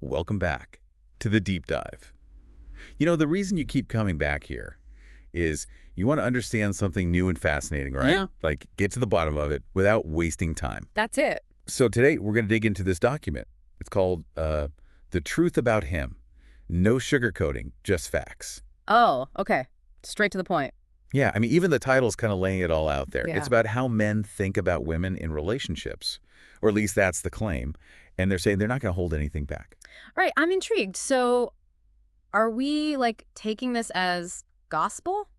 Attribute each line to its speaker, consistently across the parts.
Speaker 1: Welcome back to the deep dive. The reason you keep coming back here is you want to understand something new and fascinating, right?
Speaker 2: Yeah.
Speaker 1: Like, get to the bottom of it without wasting time.
Speaker 2: That's it.
Speaker 1: So today, we're going to dig into this document. It's called The Truth About Him. No sugarcoating, just facts.
Speaker 2: Oh, okay. Straight to the point.
Speaker 1: Yeah, I mean, even the title's kind of laying it all out there.
Speaker 2: Yeah.
Speaker 1: It's about how men think about women in relationships, or at least that's the claim. And they're saying they're not going to hold anything back.
Speaker 2: Right. I'm intrigued. So are we taking this as gospel,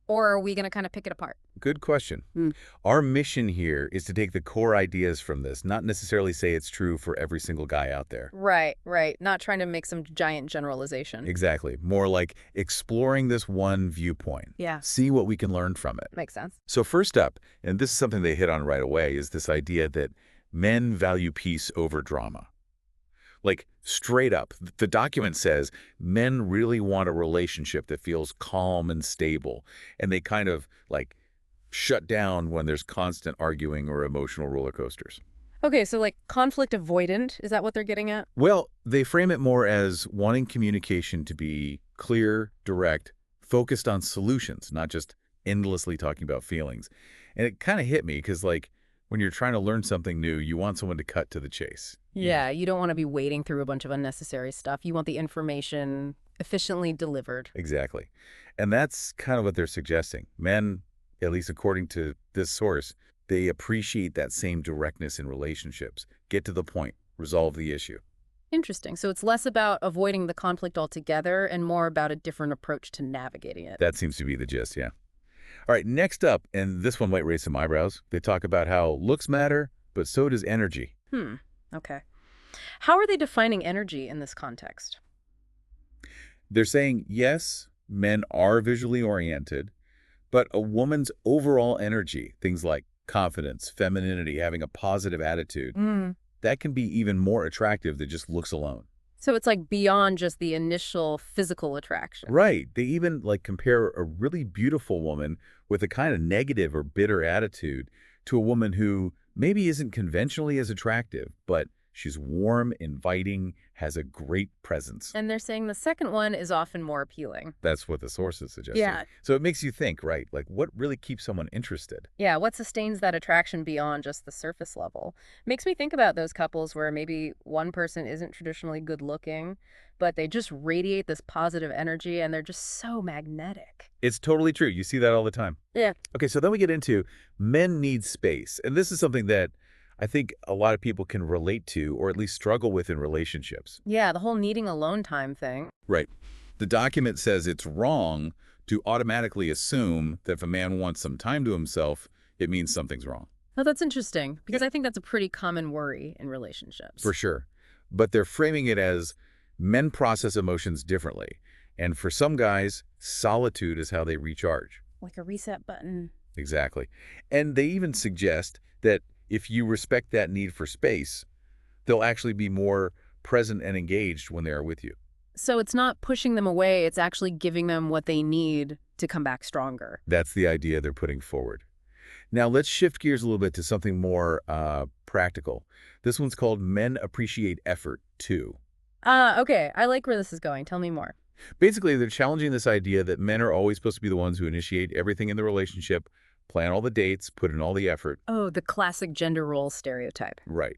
Speaker 2: or are we going to kind of pick it apart?
Speaker 1: Good question.
Speaker 2: Hmm.
Speaker 1: Our mission here is to take the core ideas from this, not necessarily say it's true for every single guy out there.
Speaker 2: Right, right. Not trying to make some giant generalization.
Speaker 1: Exactly. More like exploring this one viewpoint.
Speaker 2: Yeah.
Speaker 1: See what we can learn from it.
Speaker 2: Makes sense.
Speaker 1: So first up, and this is something they hit on right away, is this idea that men value peace over drama. Like, straight up, the document says men really want a relationship that feels calm and stable, and they kind of, shut down when there's constant arguing or emotional roller coasters.
Speaker 2: Okay, so conflict avoidant, is that what they're getting at?
Speaker 1: Well, they frame it more as wanting communication to be clear, direct, focused on solutions, not just endlessly talking about feelings. And it kind of hit me because, when you're trying to learn something new, you want someone to cut to the chase.
Speaker 2: Yeah, you don't want to be wading through a bunch of unnecessary stuff. You want the information efficiently delivered.
Speaker 1: Exactly. And that's kind of what they're suggesting. Men, at least according to this source, they appreciate that same directness in relationships. Get to the point. Resolve the issue.
Speaker 2: Interesting. So it's less about avoiding the conflict altogether and more about a different approach to navigating it.
Speaker 1: That seems to be the gist, yeah. All right, next up, and this one might raise some eyebrows, they talk about how looks matter, but so does energy.
Speaker 2: Okay. How are they defining energy in this context?
Speaker 1: They're saying, yes, men are visually oriented, but a woman's overall energy, things like confidence, femininity, having a positive attitude, that can be even more attractive than just looks alone.
Speaker 2: So it's beyond just the initial physical attraction.
Speaker 1: Right. They even compare a really beautiful woman with a kind of negative or bitter attitude to a woman who maybe isn't conventionally as attractive, but she's warm, inviting, has a great presence.
Speaker 2: And they're saying the second one is often more appealing.
Speaker 1: That's what the sources suggest.
Speaker 2: Yeah.
Speaker 1: So it makes you think, right? What really keeps someone interested?
Speaker 2: Yeah, what sustains that attraction beyond just the surface level? Makes me think about those couples where maybe one person isn't traditionally good looking, but they just radiate this positive energy and they're just so magnetic.
Speaker 1: It's totally true. You see that all the time.
Speaker 2: Yeah.
Speaker 1: Okay, so then we get into men need space. And this is something that I think a lot of people can relate to or at least struggle with in relationships.
Speaker 2: Yeah, the whole needing alone time thing.
Speaker 1: Right. The document says it's wrong to automatically assume that if a man wants some time to himself, it means something's wrong.
Speaker 2: Oh, that's interesting because I think that's a pretty common worry in relationships.
Speaker 1: For sure. But they're framing it as men process emotions differently. And for some guys, solitude is how they recharge.
Speaker 2: Like a reset button.
Speaker 1: Exactly. And they even suggest that if you respect that need for space, they'll actually be more present and engaged when they are with you.
Speaker 2: So it's not pushing them away, it's actually giving them what they need to come back stronger.
Speaker 1: That's the idea they're putting forward. Now, let's shift gears a little bit to something more practical. This one's called Men Appreciate Effort, Too.
Speaker 2: Okay. I like where this is going. Tell me more.
Speaker 1: Basically, they're challenging this idea that men are always supposed to be the ones who initiate everything in the relationship, plan all the dates, put in all the effort.
Speaker 2: Oh, the classic gender role stereotype.
Speaker 1: Right.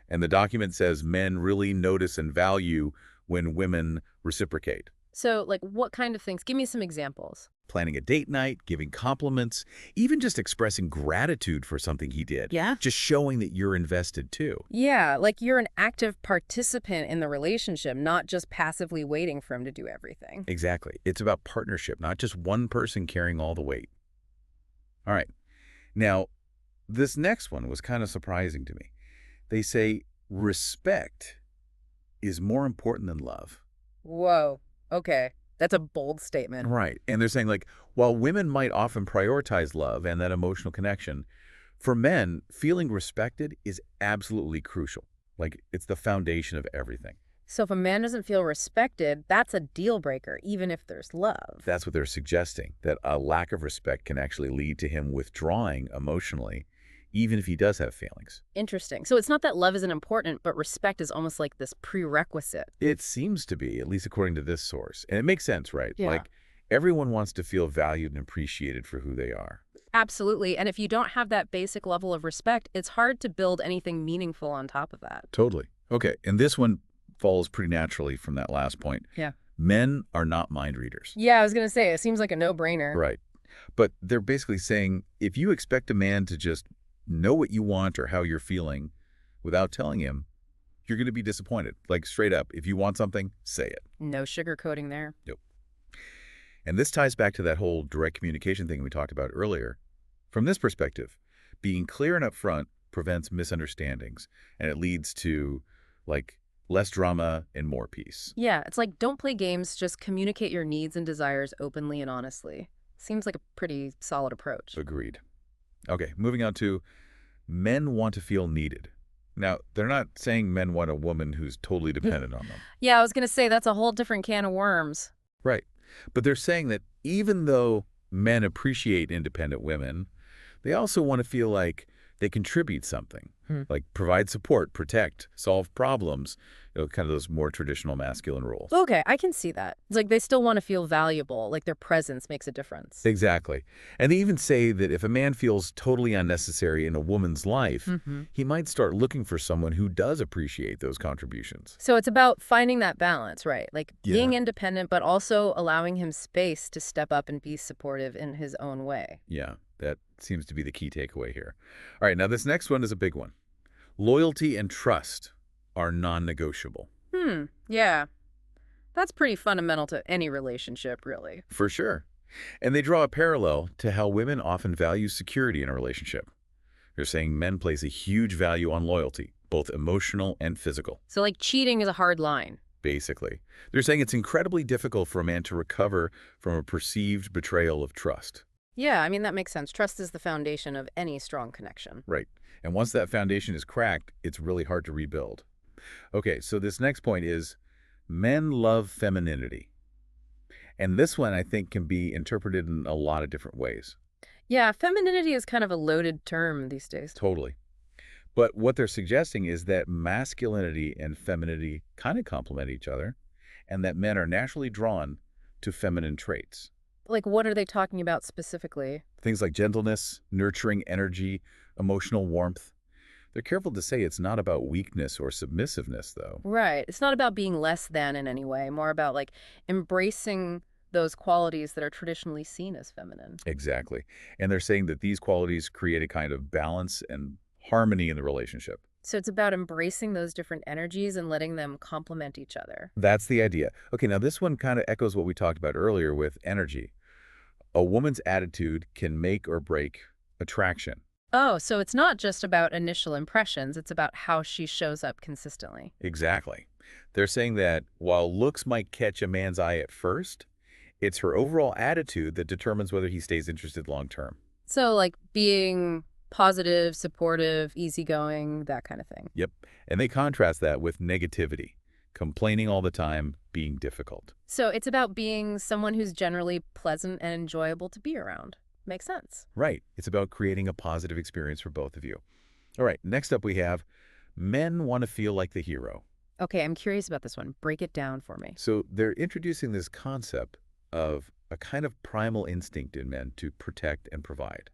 Speaker 1: And the document says men really notice and value when women reciprocate.
Speaker 2: So, what kind of things? Give me some examples.
Speaker 1: Planning a date night, giving compliments, even just expressing gratitude for something he did.
Speaker 2: Yeah?
Speaker 1: Just showing that you're invested too.
Speaker 2: Yeah, you're an active participant in the relationship, not just passively waiting for him to do everything.
Speaker 1: Exactly. It's about partnership, not just one person carrying all the weight. All right. Now, this next one was kind of surprising to me. They say respect is more important than love.
Speaker 2: Whoa. Okay. That's a bold statement.
Speaker 1: Right. And they're saying, while women might often prioritize love and that emotional connection, for men, feeling respected is absolutely crucial. It's the foundation of everything.
Speaker 2: So if a man doesn't feel respected, that's a deal breaker, even if there's love.
Speaker 1: That's what they're suggesting, that a lack of respect can actually lead to him withdrawing emotionally, even if he does have feelings.
Speaker 2: Interesting. So it's not that love isn't important, but respect is almost like this prerequisite.
Speaker 1: It seems to be, at least according to this source. And it makes sense, right?
Speaker 2: Yeah.
Speaker 1: Like, everyone wants to feel valued and appreciated for who they are.
Speaker 2: Absolutely. And if you don't have that basic level of respect, it's hard to build anything meaningful on top of that.
Speaker 1: Totally. Okay, and this one follows pretty naturally from that last point.
Speaker 2: Yeah.
Speaker 1: Men are not mind readers.
Speaker 2: Yeah, I was going to say, it seems like a no-brainer.
Speaker 1: Right. But they're basically saying if you expect a man to just know what you want or how you're feeling without telling him, you're going to be disappointed. Like, straight up, if you want something, say it.
Speaker 2: No sugarcoating there.
Speaker 1: Nope. And this ties back to that whole direct communication thing we talked about earlier. From this perspective, being clear and upfront prevents misunderstandings, and it leads to, like, less drama and more peace.
Speaker 2: Yeah, it's like don't play games, just communicate your needs and desires openly and honestly. Seems like a pretty solid approach.
Speaker 1: Agreed. Okay, moving on to men want to feel needed. Now, they're not saying men want a woman who's totally dependent on them.
Speaker 2: Yeah, I was going to say that's a whole different can of worms.
Speaker 1: Right. But they're saying that even though men appreciate independent women, they also want to feel like they contribute something, like provide support, protect, solve problems, kind of those more traditional masculine roles.
Speaker 2: Okay, I can see that. It's like they still want to feel valuable, like their presence makes a difference.
Speaker 1: Exactly. And they even say that if a man feels totally unnecessary in a woman's life, he might start looking for someone who does appreciate those contributions.
Speaker 2: So it's about finding that balance, right? Like being
Speaker 1: Yeah.
Speaker 2: independent, but also allowing him space to step up and be supportive in his own way.
Speaker 1: Yeah, that seems to be the key takeaway here. All right, now this next one is a big one. Loyalty and trust are non-negotiable.
Speaker 2: Yeah. That's pretty fundamental to any relationship, really.
Speaker 1: For sure. And they draw a parallel to how women often value security in a relationship. They're saying men place a huge value on loyalty, both emotional and physical,
Speaker 2: So like cheating is a hard line.
Speaker 1: basically. They're saying it's incredibly difficult for a man to recover from a perceived betrayal of trust.
Speaker 2: Yeah, I mean, that makes sense. Trust is the foundation of any strong connection.
Speaker 1: Right. And once that foundation is cracked, it's really hard to rebuild. Okay, so this next point is men love femininity. And this one, I think, can be interpreted in a lot of different ways.
Speaker 2: Yeah, femininity is kind of a loaded term these days.
Speaker 1: Totally. But what they're suggesting is that masculinity and femininity kind of complement each other, and that men are naturally drawn to feminine traits.
Speaker 2: Like, what are they talking about specifically?
Speaker 1: Things like gentleness, nurturing energy, emotional warmth. They're careful to say it's not about weakness or submissiveness, though.
Speaker 2: Right. It's not about being less than in any way, more about like embracing those qualities that are traditionally seen as feminine.
Speaker 1: Exactly. And they're saying that these qualities create a kind of balance and harmony in the relationship.
Speaker 2: So it's about embracing those different energies and letting them complement each other.
Speaker 1: That's the idea. Okay, now this one kind of echoes what we talked about earlier with energy. A woman's attitude can make or break attraction.
Speaker 2: Oh, so it's not just about initial impressions, it's about how she shows up consistently.
Speaker 1: Exactly. They're saying that while looks might catch a man's eye at first, it's her overall attitude that determines whether he stays interested long term.
Speaker 2: So like being positive, supportive, easygoing, that kind of thing.
Speaker 1: Yep. And they contrast that with negativity, complaining all the time, being difficult.
Speaker 2: So it's about being someone who's generally pleasant and enjoyable to be around. Makes sense.
Speaker 1: Right. It's about creating a positive experience for both of you. All right. Next up, we have men want to feel like the hero.
Speaker 2: Okay, I'm curious about this one. Break it down for me.
Speaker 1: So they're introducing this concept of a kind of primal instinct in men to protect and provide.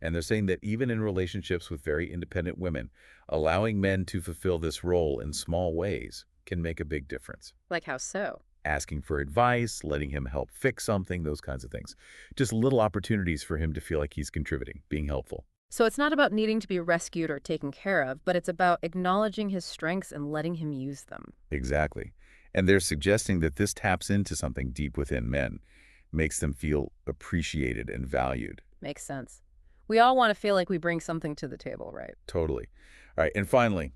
Speaker 1: And they're saying that even in relationships with very independent women, allowing men to fulfill this role in small ways can make a big difference.
Speaker 2: Like how so?
Speaker 1: Asking for advice, letting him help fix something, those kinds of things. Just little opportunities for him to feel like he's contributing, being helpful.
Speaker 2: So it's not about needing to be rescued or taken care of, but it's about acknowledging his strengths and letting him use them.
Speaker 1: Exactly. And they're suggesting that this taps into something deep within men, makes them feel appreciated and valued.
Speaker 2: Makes sense. We all want to feel like we bring something to the table, right?
Speaker 1: Totally. All right. And finally,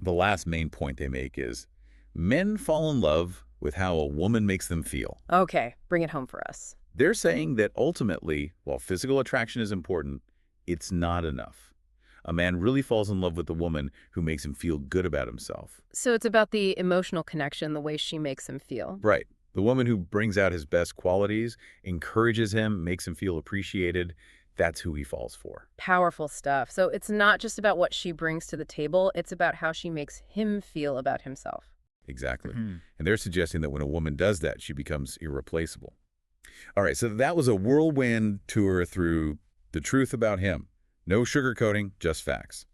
Speaker 1: the last main point they make is men fall in love with how a woman makes them feel.
Speaker 2: Okay, bring it home for us.
Speaker 1: They're saying that ultimately, while physical attraction is important, it's not enough. A man really falls in love with the woman who makes him feel good about himself.
Speaker 2: So it's about the emotional connection, the way she makes him feel.
Speaker 1: Right. The woman who brings out his best qualities, encourages him, makes him feel appreciated. that's who he falls for.
Speaker 2: Powerful stuff. So it's not just about what she brings to the table, it's about how she makes him feel about himself.
Speaker 1: Exactly.
Speaker 3: Mhm.
Speaker 1: And they're suggesting that when a woman does that, she becomes irreplaceable. All right, so that was a whirlwind tour through the truth about him. No sugarcoating, just facts.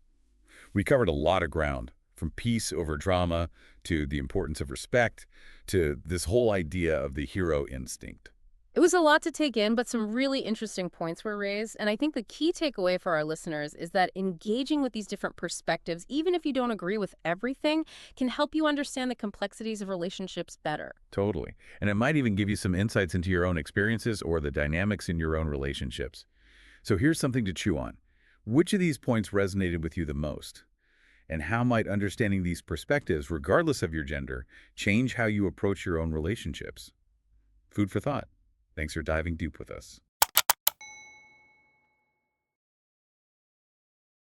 Speaker 1: We covered a lot of ground, from peace over drama to the importance of respect to this whole idea of the hero instinct.
Speaker 2: It was a lot to take in, but some really interesting points were raised. And I think the key takeaway for our listeners is that engaging with these different perspectives, even if you don't agree with everything, can help you understand the complexities of relationships better.
Speaker 1: Totally. And it might even give you some insights into your own experiences or the dynamics in your own relationships. So here's something to chew on. Which of these points resonated with you the most? And how might understanding these perspectives, regardless of your gender, change how you approach your own relationships? Food for thought. Thanks for diving deep with us.